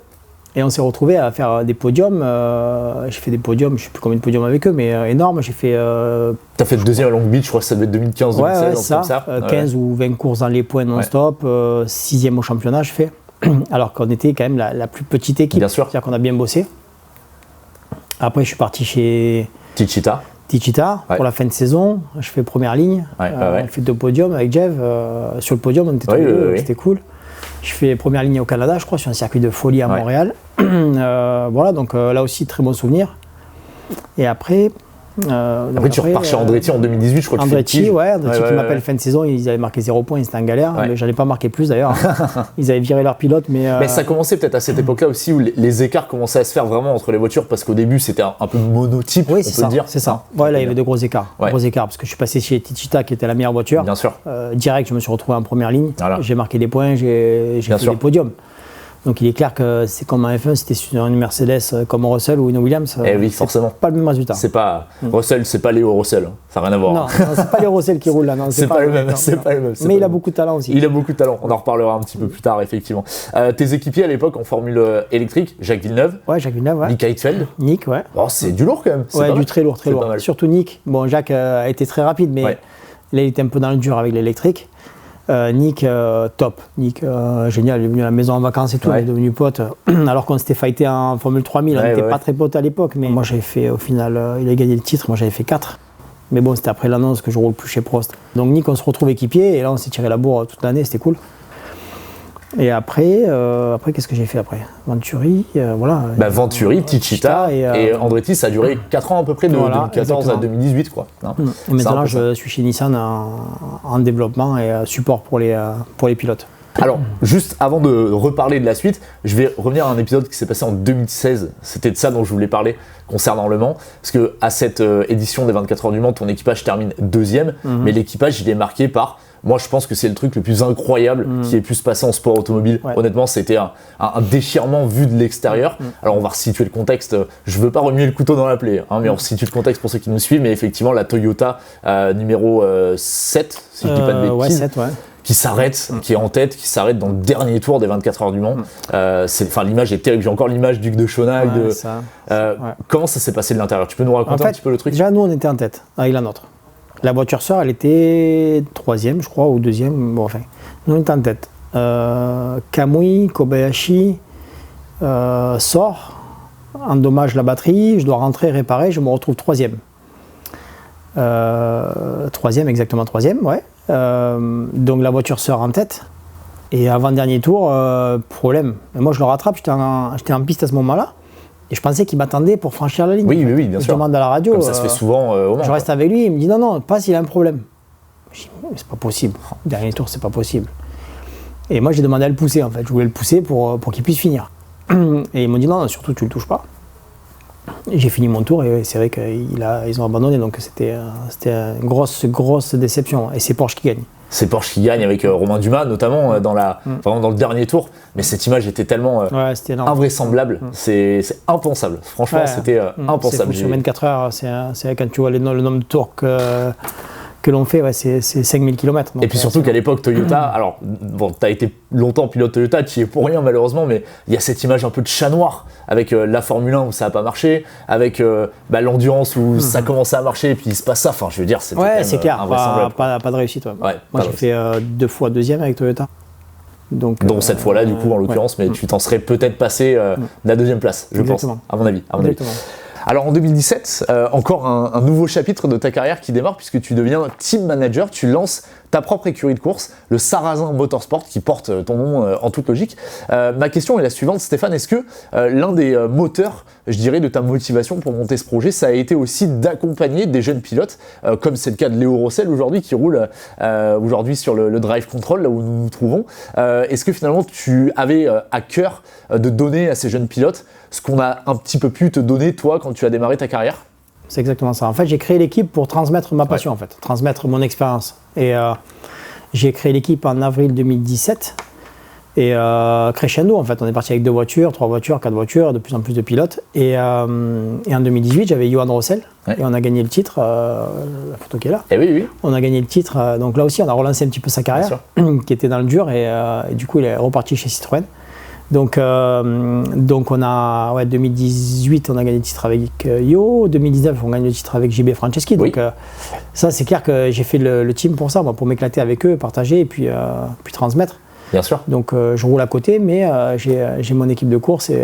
et on s'est retrouvé à faire des podiums. J'ai fait des podiums, je ne sais plus combien de podiums avec eux, mais énormes. J'ai fait. Tu as fait le deuxième à Long Beach, je crois que ça devait être 2015 ou 2016, comme ça. 15 ou 20 courses dans les points non-stop, 6e au championnat, je fais. Alors qu'on était quand même la plus petite équipe. Bien sûr. C'est-à-dire qu'on a bien bossé. Après, je suis parti chez Techeetah pour la fin de saison. Je fais première ligne. On fait 2 podiums avec Jeff. Sur le podium, on était tous les deux, c'était cool. Je fais première ligne au Canada, je crois, sur un circuit de folie à Montréal. Voilà, donc là aussi, très bon souvenir. Et après... tu repars chez Andretti en 2018, je crois que Andretti qui m'appelle fin de saison, ils avaient marqué 0 points, c'était en galère. Mais j'en ai pas marqué plus d'ailleurs. Ils avaient viré leur pilote, mais ça commençait peut-être à cette époque-là aussi où les écarts commençaient à se faire vraiment entre les voitures, parce qu'au début c'était un peu monotype, on peut dire. C'est ça. Là il y avait de gros écarts. Parce que je suis passé chez Techeetah qui était la meilleure voiture. Bien sûr. Direct, je me suis retrouvé en première ligne. Voilà. J'ai marqué des points, j'ai fait des podiums. Donc il est clair que c'est comme en F1, c'était sur une Mercedes comme Russell ou une Williams. Oui, forcément. Pas le même résultat. C'est pas Russell, c'est pas Léo Russell. Ça n'a rien à voir. Non, c'est pas Léo Russell qui roule là. Non, c'est pas le même. Mais il a beaucoup de talent aussi. Il a beaucoup de talent. On en reparlera un petit peu plus tard, effectivement. Tes équipiers à l'époque en Formule électrique, Jacques Villeneuve. Jacques Villeneuve. Nick Heidfeld. Nick, c'est du lourd quand même. Du très lourd. Surtout Nick. Bon, Jacques a été très rapide, mais là il était un peu dans le dur avec l'électrique. Nick, top. Nick, génial, il est venu à la maison en vacances et tout, Ouais. il est devenu pote. Alors qu'on s'était fighté en Formule 3000, on n'était pas très potes à l'époque. Mais moi, j'avais fait, au final, il a gagné le titre, moi j'avais fait 4. Mais bon, c'était après l'annonce que je roule plus chez Prost. Donc Nick, on se retrouve équipier et là, on s'est tiré la bourre toute l'année, c'était cool. Et après, qu'est-ce que j'ai fait après? Venturi, voilà. Venturi, Techeetah et Andretti, ça a duré 4 ans à peu près, de voilà, 2014 exactement. à 2018, quoi. Non, et maintenant, je suis chez Nissan en développement et support pour les pilotes. Alors, juste avant de reparler de la suite, je vais revenir à un épisode qui s'est passé en 2016. C'était de ça dont je voulais parler concernant Le Mans. Parce que à cette édition des 24 heures du Mans, ton équipage termine 2e, mais l'équipage, il est marqué par... Moi, je pense que c'est le truc le plus incroyable qui ait pu se passer en sport automobile. Ouais. Honnêtement, c'était un déchirement vu de l'extérieur. Alors, on va resituer le contexte. Je veux pas remuer le couteau dans la plaie, hein, mais on resitue le contexte pour ceux qui nous suivent. Mais effectivement, la Toyota numéro 7, si je dis pas de bêtises, Ouais, 7, ouais. qui s'arrête, qui est en tête, qui s'arrête dans le dernier tour des 24 heures du Mans. L'image est terrible. J'ai encore l'image du Duc de Schonag. Ouais, Comment ça s'est passé de l'intérieur? Tu peux nous raconter un petit peu le truc? Déjà, nous, on était en tête avec la nôtre. La voiture sœur, elle était 3e, je crois, ou 2e. Bon, enfin, nous, on était en tête. Kamui, Kobayashi sort, endommage la batterie, je dois rentrer, réparer, je me retrouve 3e. 3e, exactement 3e, ouais. Donc la voiture sort en tête. Et avant-dernier tour, problème. Et moi, je le rattrape, j'étais en piste à ce moment-là. Et je pensais qu'il m'attendait pour franchir la ligne. Oui, bien je sûr. demande à la radio. Comme ça se fait souvent au Mans. Je reste avec lui, il me dit non, passe, il a un problème. Je dis, mais c'est pas possible. Dernier tour, c'est pas possible. Et moi, j'ai demandé à le pousser, en fait. Je voulais le pousser pour qu'il puisse finir. Et ils m'ont dit non, surtout, tu le touches pas. Et j'ai fini mon tour et c'est vrai qu'ils ont abandonné. Donc c'était une grosse déception. Et c'est Porsche qui gagne. C'est Porsche qui gagne avec Romain Dumas, notamment vraiment dans le dernier tour. Mais cette image était tellement c'était énorme. invraisemblable. C'est impensable. Franchement, c'était impensable. Sur 24 heures, c'est quand tu vois le nombre de tours que l'on fait, c'est 5000 km. Et puis surtout qu'à l'époque, Toyota, alors bon, tu as été longtemps pilote Toyota, tu y es pour rien malheureusement, mais il y a cette image un peu de chat noir avec la Formule 1 où ça n'a pas marché, avec l'endurance où ça commençait à marcher et puis il se passe ça. Enfin, je veux dire, c'était c'est clair, invraisemblable. pas de réussite. Ouais, moi, j'ai fait 2 fois 2e avec Toyota. Donc, dont cette fois-là, du coup, en l'occurrence, mais tu t'en serais peut-être passé de la 2e place, je pense, à mon avis. Alors en 2017, encore un nouveau chapitre de ta carrière qui démarre puisque tu deviens team manager, tu lances ta propre écurie de course, le Sarrazin Motorsport, qui porte ton nom en toute logique. Ma question est la suivante, Stéphane, est-ce que l'un des moteurs, je dirais, de ta motivation pour monter ce projet, ça a été aussi d'accompagner des jeunes pilotes, comme c'est le cas de Léo Rossel aujourd'hui, qui roule aujourd'hui sur le Drive Control, là où nous nous trouvons. Est-ce que finalement tu avais à cœur de donner à ces jeunes pilotes ce qu'on a un petit peu pu te donner, toi, quand tu as démarré ta carrière? C'est exactement ça. En fait, j'ai créé l'équipe pour transmettre ma passion, en fait, transmettre mon expérience. Et j'ai créé l'équipe en avril 2017. Et crescendo, en fait, on est parti avec 2 voitures, 3 voitures, 4 voitures, de plus en plus de pilotes. Et en 2018, j'avais Johan Rossel, et on a gagné le titre, la photo qui est là. Et oui. On a gagné le titre, donc là aussi, on a relancé un petit peu sa carrière, qui était dans le dur, et du coup, il est reparti chez Citroën. Donc on a 2018 on a gagné le titre avec Yo, 2019 on gagne le titre avec JB Franceschi. Donc ça c'est clair que j'ai fait le team pour ça, moi, pour m'éclater avec eux, partager et puis transmettre. Bien sûr. Donc je roule à côté, mais j'ai mon équipe de course et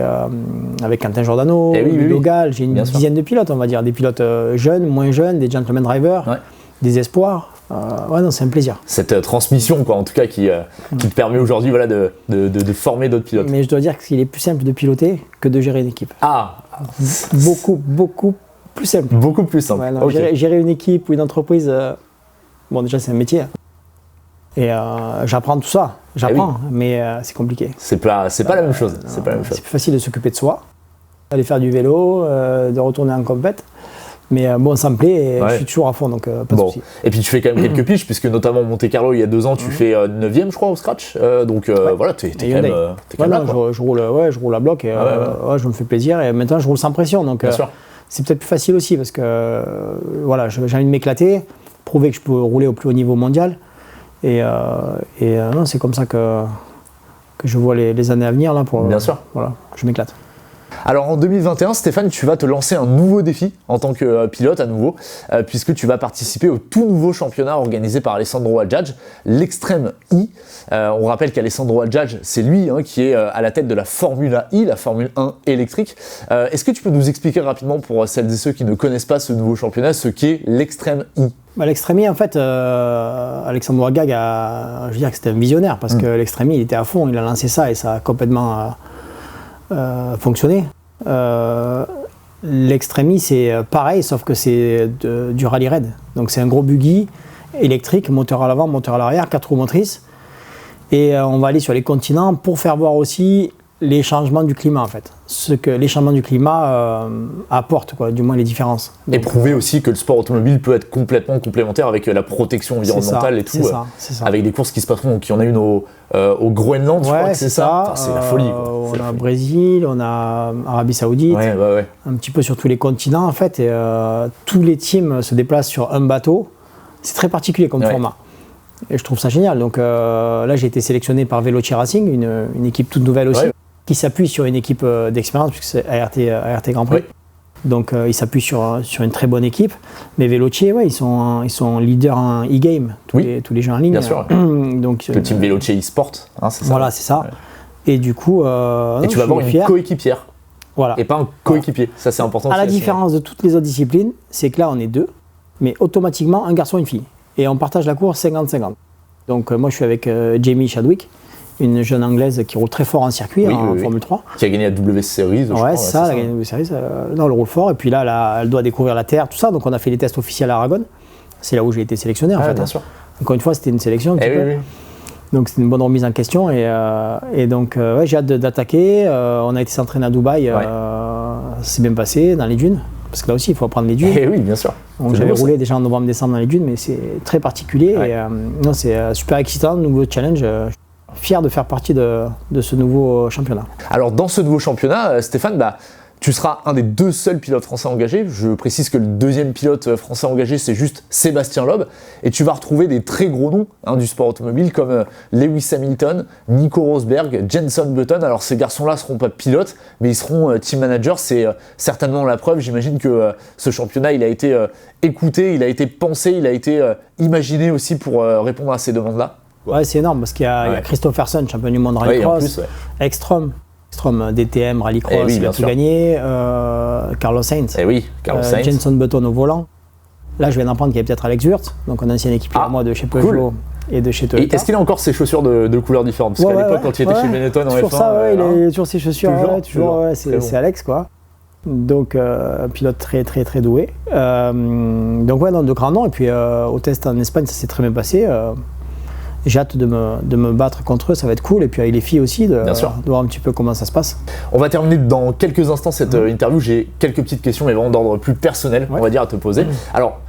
avec Quentin Giordano, Ludo Gall, j'ai une dizaine de pilotes, on va dire, des pilotes jeunes, moins jeunes, des gentleman drivers, des espoirs. Non, c'est un plaisir. Cette transmission, quoi, en tout cas, qui te permet aujourd'hui de former d'autres pilotes. Mais je dois dire qu'il est plus simple de piloter que de gérer une équipe. Ah, beaucoup plus simple. Beaucoup plus simple. Okay. Gérer une équipe ou une entreprise, bon, déjà, c'est un métier. Et j'apprends tout ça. Mais c'est compliqué. C'est pas la même chose. C'est plus facile de s'occuper de soi, d'aller faire du vélo, de retourner en compète. Mais bon, ça me plaît et je suis toujours à fond, donc pas de soucis. Et puis tu fais quand même quelques piges, puisque notamment Monte Carlo, il y a 2 ans, tu fais 9e, je crois, au scratch. Donc voilà, t'es quand même là. Je roule à bloc et je me fais plaisir. Et maintenant, je roule sans pression. Donc c'est peut-être plus facile aussi parce que voilà, j'ai envie de m'éclater, prouver que je peux rouler au plus haut niveau mondial. Et non, c'est comme ça que je vois les années à venir là pour. Bien sûr. Voilà, je m'éclate. Alors en 2021, Stéphane, tu vas te lancer un nouveau défi en tant que pilote à nouveau, puisque tu vas participer au tout nouveau championnat organisé par Alessandro Aggiage, l'Extreme E. On rappelle qu'Alessandro Aggiage, c'est lui qui est à la tête de la Formule E, la Formule 1 électrique. Est-ce que tu peux nous expliquer rapidement, pour celles et ceux qui ne connaissent pas ce nouveau championnat, ce qu'est l'Extreme E? L'Extreme E, en fait, Alessandro Agag, je veux dire que c'était un visionnaire, parce que l'Extreme E, il était à fond, il a lancé ça et ça a complètement fonctionné. L'Extreme E, c'est pareil, sauf que c'est du rallye raid. Donc c'est un gros buggy électrique, moteur à l'avant, moteur à l'arrière, 4 roues motrices. Et on va aller sur les continents pour faire voir aussi les changements du climat, en fait. Ce que les changements du climat apportent, du moins les différences. Donc, et prouver aussi que le sport automobile peut être complètement complémentaire avec la protection environnementale et tout. C'est ça. Avec des courses qui se passeront. Donc il y en a une au Groenland, je crois que c'est ça. Enfin, c'est la folie. On a Brésil, on a Arabie Saoudite, un petit peu sur tous les continents, en fait. Et tous les teams se déplacent sur un bateau. C'est très particulier comme format. Et je trouve ça génial. Donc là, j'ai été sélectionné par Veloce Racing, une équipe toute nouvelle aussi, qui s'appuie sur une équipe d'expérience, puisque c'est ART Grand Prix. Donc ils s'appuient sur une très bonne équipe. Mais Veloce, ils sont leaders en e-game, tous les jeux en ligne. Bien sûr. Donc, le team Veloce e-sport, c'est ça. Voilà, c'est ça. Et du coup, et tu vas avoir une coéquipière. Voilà. Et pas un coéquipier. Ça, c'est important. À la différence de toutes les autres disciplines, c'est que là, on est deux, mais automatiquement, un garçon et une fille. Et on partage la course 50-50. Donc moi, je suis avec Jamie Chadwick, une jeune anglaise qui roule très fort en circuit, en Formule 3. Qui a gagné la W Series, je crois. Ouais, c'est ça, elle a gagné la W Series. Non, elle roule fort. Et puis là, elle doit découvrir la terre, tout ça. Donc on a fait les tests officiels à Aragon. C'est là où j'ai été sélectionné, en fait. Bien sûr. Encore une fois, c'était une sélection. Oui. Donc c'était une bonne remise en question. Et donc, j'ai hâte d'attaquer. On a été s'entraîner à Dubaï. Ça s'est bien passé dans les dunes. Parce que là aussi, il faut apprendre les dunes. Oui, bien sûr. Donc, j'avais roulé déjà en novembre-décembre dans les dunes, mais c'est très particulier. Et, c'est super excitant, nouveau challenge. Fier de faire partie de ce nouveau championnat. Alors, dans ce nouveau championnat, Stéphane, tu seras un des 2 seuls pilotes français engagés. Je précise que le 2e pilote français engagé, c'est juste Sébastien Loeb. Et tu vas retrouver des très gros noms du sport automobile comme Lewis Hamilton, Nico Rosberg, Jenson Button. Alors ces garçons-là ne seront pas pilotes, mais ils seront team managers. C'est certainement la preuve. J'imagine que ce championnat, il a été écouté, il a été pensé, il a été imaginé aussi pour répondre à ces demandes-là. Ouais, c'est énorme parce qu'il y a Christopherson, champion du monde rallycross, Ekstrom, DTM, rallycross, il a tout gagné, Carlos Sainz, Jenson Button au volant. Là, je viens d'apprendre qu'il y avait peut-être Alex Wurz, donc un ancien équipier à moi de chez Peugeot et de chez Toyota. Est-ce qu'il a encore ses chaussures de couleurs différentes? Parce qu'à l'époque, quand il était chez Benetton en F1, ça, il a toujours ses chaussures, c'est Alex, quoi. Donc, un pilote très, très, très doué. Donc, de grands noms. Et puis, au test en Espagne, ça s'est très bien passé. J'ai hâte de me battre contre eux, ça va être cool. Et puis avec les filles aussi, de voir un petit peu comment ça se passe. On va terminer dans quelques instants cette interview. J'ai quelques petites questions, mais vraiment d'ordre plus personnel, on va dire, à te poser. Alors,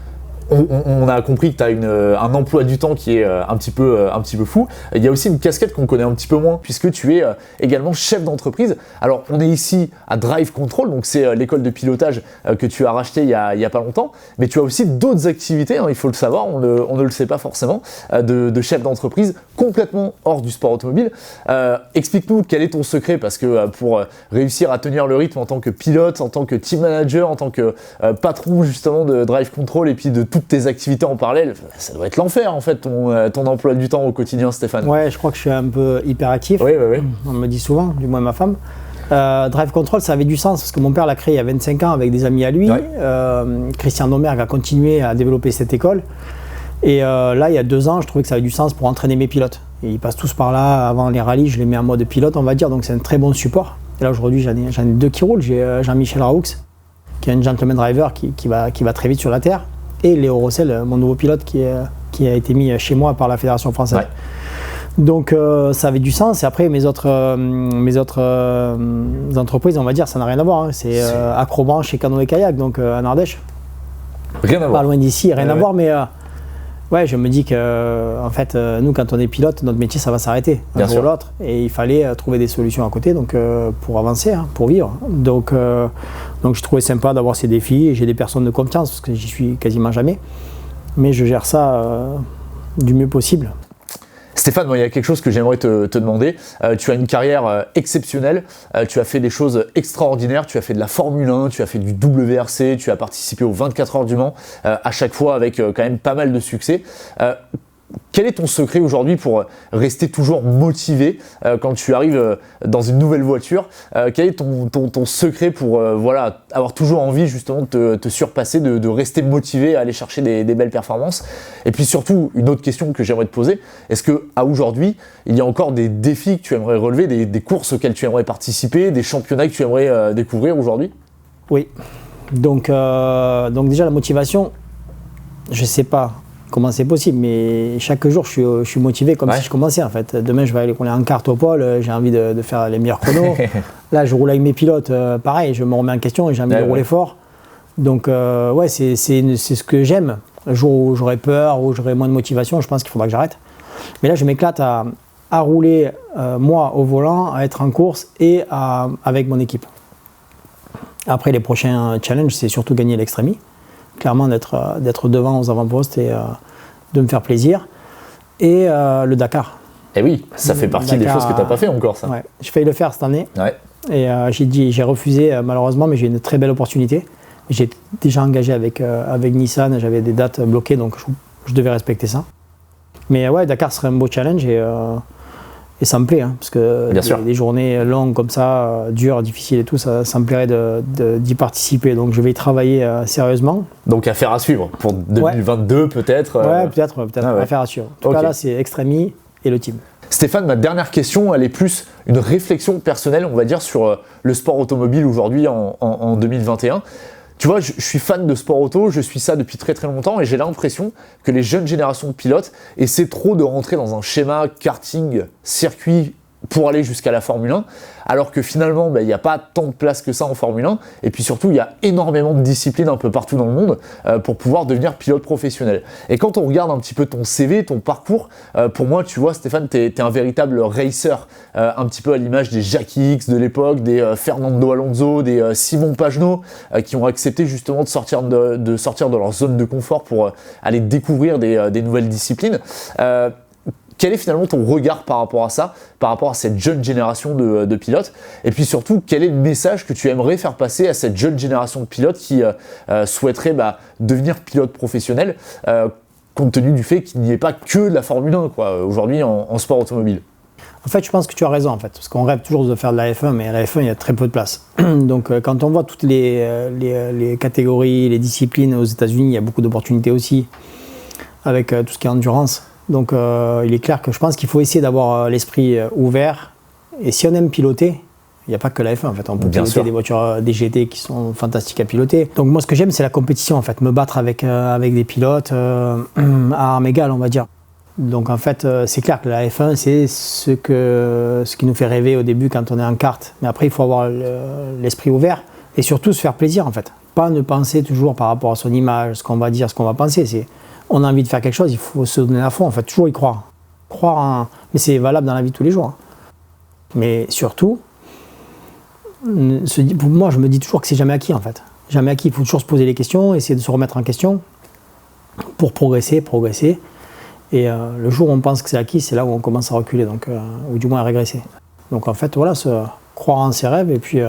on a compris que tu as un emploi du temps qui est un petit peu fou. Il y a aussi une casquette qu'on connaît un petit peu moins, puisque tu es également chef d'entreprise. Alors, on est ici à Drive Control, donc c'est l'école de pilotage que tu as racheté il y a pas longtemps. Mais tu as aussi d'autres activités, il faut le savoir, on ne le sait pas forcément, de chef d'entreprise complètement hors du sport automobile. Explique-nous quel est ton secret, parce que pour réussir à tenir le rythme en tant que pilote, en tant que team manager, en tant que patron justement de Drive Control et puis de toutes tes activités en parallèle, ça doit être l'enfer en fait, ton emploi du temps au quotidien, Stéphane. Ouais, je crois que je suis un peu hyperactif. Oui. On me dit souvent, du moins ma femme. Drive Control, ça avait du sens parce que mon père l'a créé il y a 25 ans avec des amis à lui. Christian Domergue a continué à développer cette école. Et là, il y a 2 ans, je trouvais que ça avait du sens pour entraîner mes pilotes. Et ils passent tous par là. Avant les rallyes, je les mets en mode pilote, on va dire. Donc c'est un très bon support. Et là, aujourd'hui, j'en ai 2 qui roulent. J'ai Jean-Michel Raoux, qui est un gentleman driver qui va très vite sur la terre. Et Léo Rossel, mon nouveau pilote qui a été mis chez moi par la Fédération française. Donc ça avait du sens. Et après, mes autres entreprises, on va dire, ça n'a rien à voir. C'est Acrobranche et Canoë Kayak, donc en Ardèche. Rien à voir. Pas loin d'ici, rien à voir, mais je me dis que en fait, nous, quand on est pilote, notre métier, ça va s'arrêter un jour ou l'autre. Et il fallait trouver des solutions à côté, donc pour avancer, pour vivre. Donc je trouvais sympa d'avoir ces défis. Et j'ai des personnes de confiance parce que j'y suis quasiment jamais. Mais je gère ça du mieux possible. Stéphane, moi, il y a quelque chose que j'aimerais te demander. Tu as une carrière exceptionnelle, tu as fait des choses extraordinaires, tu as fait de la Formule 1, tu as fait du WRC, tu as participé aux 24 heures du Mans, à chaque fois avec quand même pas mal de succès. Quel est ton secret aujourd'hui pour rester toujours motivé quand tu arrives dans une nouvelle voiture? Quel est ton secret pour avoir toujours envie justement de te surpasser, de rester motivé à aller chercher des belles performances? Et puis surtout, une autre question que j'aimerais te poser, est-ce qu'à aujourd'hui, il y a encore des défis que tu aimerais relever, des courses auxquelles tu aimerais participer, des championnats que tu aimerais découvrir aujourd'hui? Oui, donc déjà la motivation, je ne sais pas comment c'est possible, mais chaque jour je suis motivé comme si je commençais en fait. Demain je vais aller rouler en kart au pôle, j'ai envie de faire les meilleurs chronos. Là je roule avec mes pilotes, pareil, je me remets en question et j'ai envie de rouler fort. Donc c'est ce que j'aime. Le jour où j'aurai peur, où j'aurai moins de motivation, je pense qu'il faudra que j'arrête. Mais là je m'éclate à rouler moi au volant, à être en course et avec mon équipe. Après les prochains challenges, c'est surtout gagner l'Extremi. Clairement d'être devant aux avant-postes et de me faire plaisir. Et le Dakar. Et oui, ça fait partie des choses que tu n'as pas fait encore, ça. Ouais, j'ai failli le faire cette année. Ouais. Et j'ai refusé malheureusement, mais j'ai une très belle opportunité. J'ai déjà engagé avec Nissan, j'avais des dates bloquées, donc je devais respecter ça. Mais ouais, Dakar serait un beau challenge et ça me plaît, hein, parce que des journées longues comme ça, dures, difficiles et tout, ça me plairait d'y participer. Donc je vais y travailler sérieusement. Donc affaire à suivre pour 2022 peut-être. Ouais, peut-être affaire à suivre. En tout cas là, c'est Extremi et le team. Stéphane, ma dernière question, elle est plus une réflexion personnelle, on va dire, sur le sport automobile aujourd'hui en 2021. Tu vois, je suis fan de sport auto, je suis ça depuis très très longtemps et j'ai l'impression que les jeunes générations de pilotes essaient trop de rentrer dans un schéma karting, circuit pour aller jusqu'à la Formule 1, alors que finalement, il n'y a pas tant de place que ça en Formule 1, et puis surtout, il y a énormément de disciplines un peu partout dans le monde pour pouvoir devenir pilote professionnel. Et quand on regarde un petit peu ton CV, ton parcours, pour moi, tu vois, Stéphane, t'es un véritable racer, un petit peu à l'image des Jackie X de l'époque, des Fernando Alonso, des Simon Pagenaud, qui ont accepté justement de sortir de leur zone de confort pour aller découvrir des nouvelles disciplines. Quel est finalement ton regard par rapport à ça, par rapport à cette jeune génération de pilotes? Et puis surtout, quel est le message que tu aimerais faire passer à cette jeune génération de pilotes qui souhaiterait devenir pilote professionnel, compte tenu du fait qu'il n'y ait pas que de la Formule 1 aujourd'hui en sport automobile? En fait, je pense que tu as raison, en fait, parce qu'on rêve toujours de faire de la F1, mais à la F1, il y a très peu de place. Donc, quand on voit toutes les catégories, les disciplines aux États-Unis, il y a beaucoup d'opportunités aussi, avec tout ce qui est endurance. Donc il est clair que je pense qu'il faut essayer d'avoir l'esprit ouvert. Et si on aime piloter, il n'y a pas que la F1 en fait. On peut piloter des voitures des GT qui sont fantastiques à piloter. Donc moi ce que j'aime c'est la compétition en fait. Me battre avec des pilotes à armes égales on va dire. Donc en fait c'est clair que la F1 c'est ce qui nous fait rêver au début quand on est en kart. Mais après il faut avoir l'esprit ouvert et surtout se faire plaisir en fait. Pas ne penser toujours par rapport à son image, ce qu'on va dire, ce qu'on va penser. On a envie de faire quelque chose, il faut se donner à fond, en fait, toujours y croire. Mais c'est valable dans la vie de tous les jours. Mais surtout, pour moi, je me dis toujours que c'est jamais acquis, en fait. Jamais acquis, il faut toujours se poser les questions, essayer de se remettre en question pour progresser. Et le jour où on pense que c'est acquis, c'est là où on commence à reculer, ou du moins à régresser. Donc en fait, voilà, croire en ses rêves et puis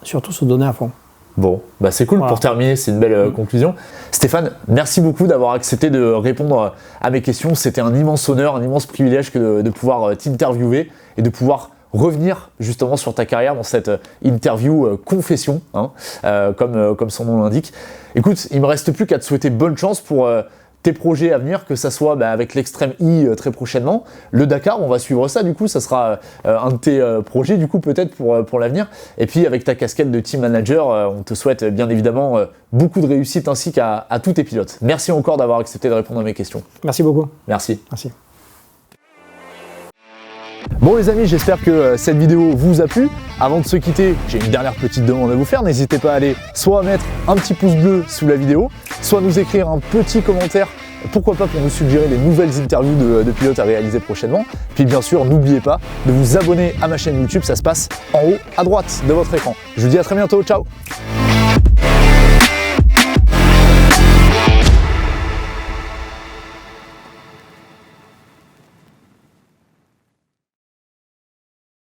surtout se donner à fond. Bon, c'est cool. Pour terminer, c'est une belle conclusion. Stéphane, merci beaucoup d'avoir accepté de répondre à mes questions. C'était un immense honneur, un immense privilège que de pouvoir t'interviewer et de pouvoir revenir justement sur ta carrière dans cette interview confession, comme son nom l'indique. Écoute, il ne me reste plus qu'à te souhaiter bonne chance pour tes projets à venir, que ça soit avec l'Extreme E très prochainement, le Dakar, on va suivre ça du coup, ça sera un de tes projets du coup peut-être pour l'avenir, et puis avec ta casquette de team manager, on te souhaite bien évidemment beaucoup de réussite ainsi qu'à tous tes pilotes. Merci encore d'avoir accepté de répondre à mes questions. Merci beaucoup. Merci. Merci. Bon les amis, j'espère que cette vidéo vous a plu. Avant de se quitter, j'ai une dernière petite demande à vous faire. N'hésitez pas à aller soit mettre un petit pouce bleu sous la vidéo, soit nous écrire un petit commentaire, pourquoi pas pour nous suggérer les nouvelles interviews de pilotes à réaliser prochainement. Puis bien sûr, n'oubliez pas de vous abonner à ma chaîne YouTube, ça se passe en haut à droite de votre écran. Je vous dis à très bientôt, ciao!